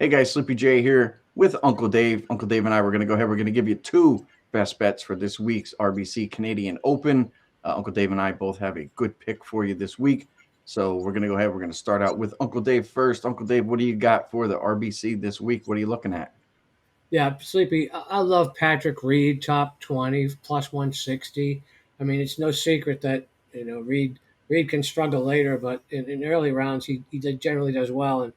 Hey guys, Sleepy J here with Uncle Dave. Uncle Dave and I, we're going to go ahead. We're going to give you two best bets for this week's RBC Canadian Open. Uncle Dave and I both have a good pick for you this week. So we're going to go ahead. We're going to start out with Uncle Dave first. Uncle Dave, what do you got for the RBC this week? What are you looking at? Yeah, Sleepy. I love Patrick Reed, top 20 plus 160. I mean, it's no secret that Reed can struggle later, but in early rounds generally does well, and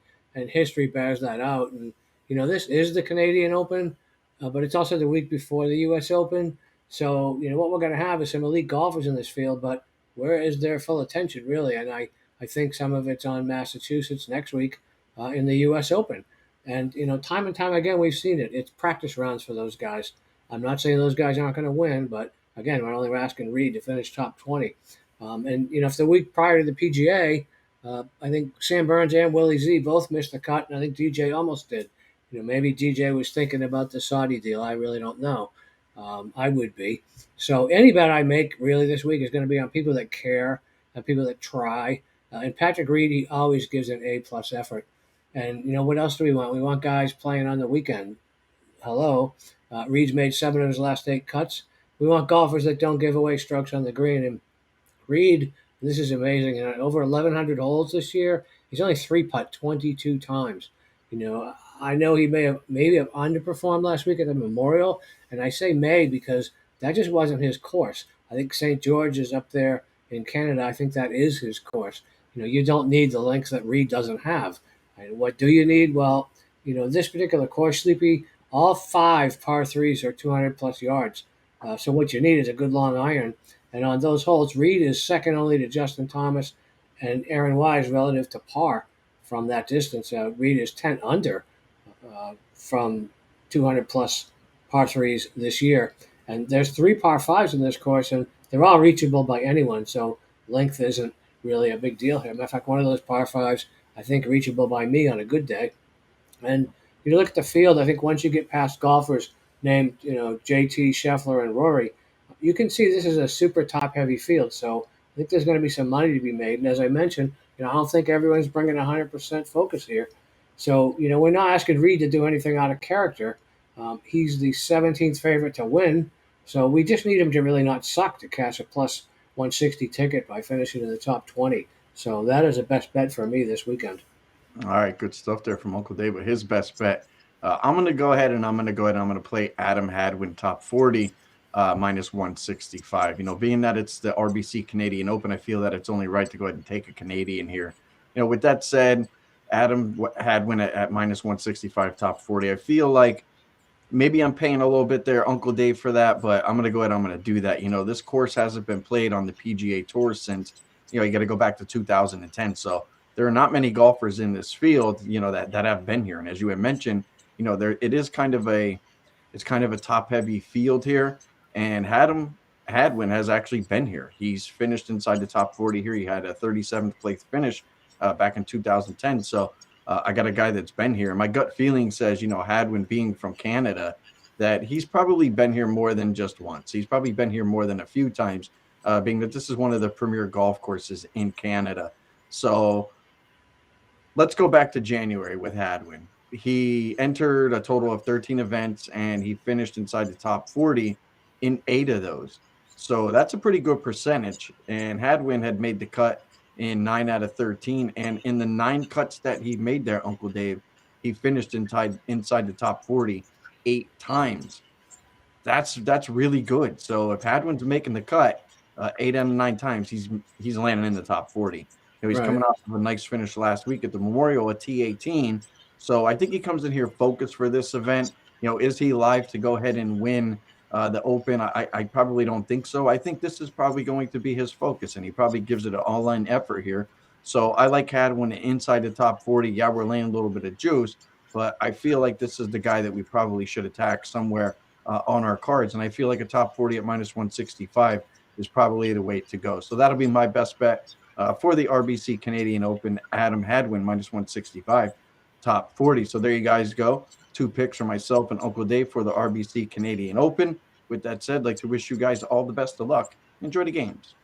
history bears that out. And this is the Canadian Open, but it's also the week before the U.S. Open. So what we're going to have is some elite golfers in this field, but where is their full attention really? And I think some of it's on Massachusetts next week in the U.S. Open. And time and time again, we've seen it. It's practice rounds for those guys. I'm not saying those guys aren't going to win, but again, we're only asking Reed to finish top 20. And if the week prior to the PGA, I think Sam Burns and Willie Z both missed the cut, and I think DJ almost did. Maybe DJ was thinking about the Saudi deal. I really don't know. I would be. So any bet I make really this week is going to be on people that care and people that try. And Patrick Reed, he always gives an A+ effort. And what else do we want? We want guys playing on the weekend. Hello, Reed's made 7 of his last 8 cuts. We want golfers that don't give away strokes on the green. And Reed, this is amazing. Over 1,100 holes this year, he's only 3-putt 22 times. I know he maybe have underperformed last week at the Memorial, and I say may because that just wasn't his course. I think St. George is up there in Canada. I think that is his course. You don't need the length that Reed doesn't have. And what do you need? Well, this particular course, Sleepy, all 5 par 3s are 200 plus yards. So what you need is a good long iron. And on those holes, Reed is second only to Justin Thomas and Aaron Wise relative to par from that distance. Reed is 10 under from 200 plus par 3s this year. And there's 3 par 5s in this course, and they're all reachable by anyone. So length isn't really a big deal here. Matter of fact, one of those par 5s, I think, reachable by me on a good day. And you look at the field, I think once you get past golfers named, JT, Scheffler, and Rory, you can see this is a super top-heavy field. So I think there's going to be some money to be made. And as I mentioned, I don't think everyone's bringing 100% focus here. So, we're not asking Reed to do anything out of character. He's the 17th favorite to win. So we just need him to really not suck to cash a plus 160 ticket by finishing in the top 20. So that is the best bet for me this weekend. All right, good stuff there from Uncle Dave with his best bet. I'm going to go ahead and I'm going to play Adam Hadwin top 40 minus 165. Being that it's the RBC Canadian Open, I feel that it's only right to go ahead and take a Canadian here. With that said, Adam Hadwin at minus 165 top 40. I feel like maybe I'm paying a little bit there, Uncle Dave, for that, but I'm going to go ahead. I'm going to do that. This course hasn't been played on the PGA Tour since, you got to go back to 2010. So there are not many golfers in this field, that have been here. And as you had mentioned, it's kind of a top heavy field here. And Hadwin has actually been here. He's finished inside the top 40 here. He had a 37th place finish back in 2010. So I got a guy that's been here. My gut feeling says, Hadwin being from Canada, that he's probably been here more than just once. He's probably been here more than a few times, being that this is one of the premier golf courses in Canada. So let's go back to January with Hadwin. He entered a total of 13 events, and he finished inside the top 40 in 8 of those. So that's a pretty good percentage. And Hadwin had made the cut in 9 out of 13. And in the 9 cuts that he made there, Uncle Dave, he finished inside the top 40 8 times. That's really good. So if Hadwin's making the cut 8 out of 9 times, he's landing in the top 40. He's coming off of a nice finish last week at the Memorial at T18. So I think he comes in here focused for this event. Is he live to go ahead and win the Open? I probably don't think so. I think this is probably going to be his focus, and he probably gives it an all-in effort here. So I like Hadwin inside the top 40. Yeah, we're laying a little bit of juice, but I feel like this is the guy that we probably should attack somewhere on our cards. And I feel like a top 40 at minus 165 is probably the way to go. So that'll be my best bet for the RBC Canadian Open. Adam Hadwin minus 165, top 40. So there you guys go. 2 picks for myself and Uncle Dave for the RBC Canadian Open. With that said, I'd like to wish you guys all the best of luck. Enjoy the games.